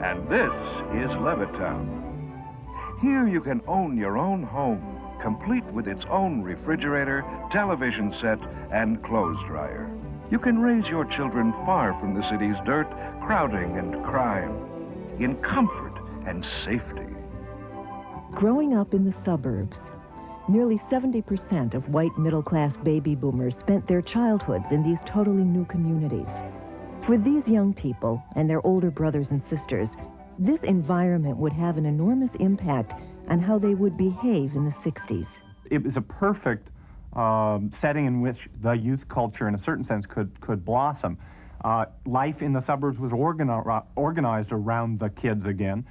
And this is Levittown. Here you can own your own home, complete with its own refrigerator, television set, and clothes dryer. You can raise your children far from the city's dirt, crowding, and crime, in comfort and safety. Growing up in the suburbs, nearly 70% of white middle-class baby boomers spent their childhoods in these totally new communities. For these young people and their older brothers and sisters, this environment would have an enormous impact on how they would behave in the 60s. It was a perfect setting in which the youth culture, in a certain sense, could blossom. Life in the suburbs was organized around the kids again.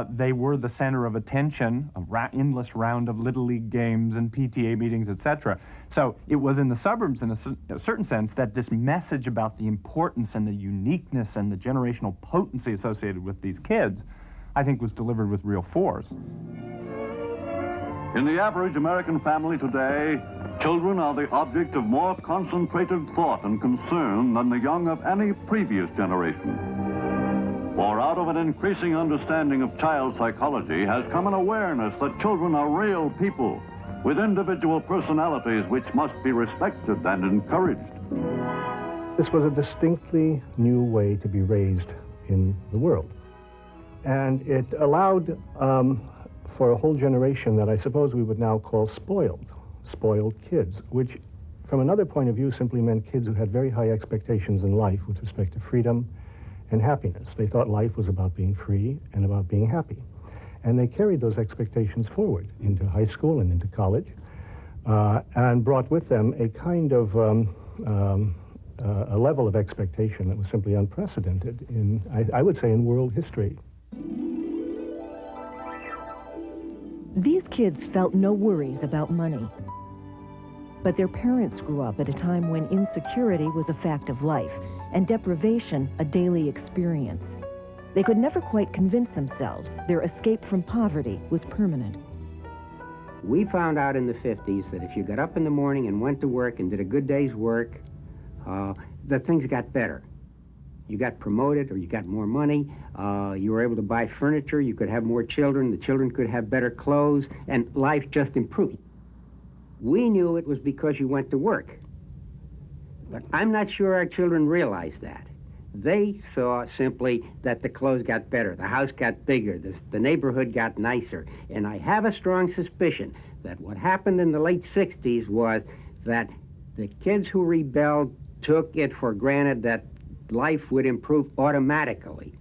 They were the center of attention, endless round of Little League games and PTA meetings, etc. So it was in the suburbs, in a certain sense, that this message about the importance and the uniqueness and the generational potency associated with these kids, I think, was delivered with real force. In the average American family today, children are the object of more concentrated thought and concern than the young of any previous generation. For out of an increasing understanding of child psychology has come an awareness that children are real people with individual personalities which must be respected and encouraged. This was a distinctly new way to be raised in the world. And it allowed for a whole generation that I suppose we would now call spoiled kids, which from another point of view simply meant kids who had very high expectations in life with respect to freedom and happiness. They thought life was about being free and about being happy. And they carried those expectations forward into high school and into college, and brought with them a kind of a level of expectation that was simply unprecedented in, I would say, in world history. These kids felt no worries about money. But their parents grew up at a time when insecurity was a fact of life and deprivation a daily experience. They could never quite convince themselves their escape from poverty was permanent. We found out in the 50s that if you got up in the morning and went to work and did a good day's work, that things got better. You got promoted or you got more money, you were able to buy furniture, you could have more children, the children could have better clothes, and life just improved. We knew it was because you went to work. But I'm not sure our children realized that. They saw simply that the clothes got better, the house got bigger, the neighborhood got nicer. And I have a strong suspicion that what happened in the late 60s was that the kids who rebelled took it for granted that life would improve automatically.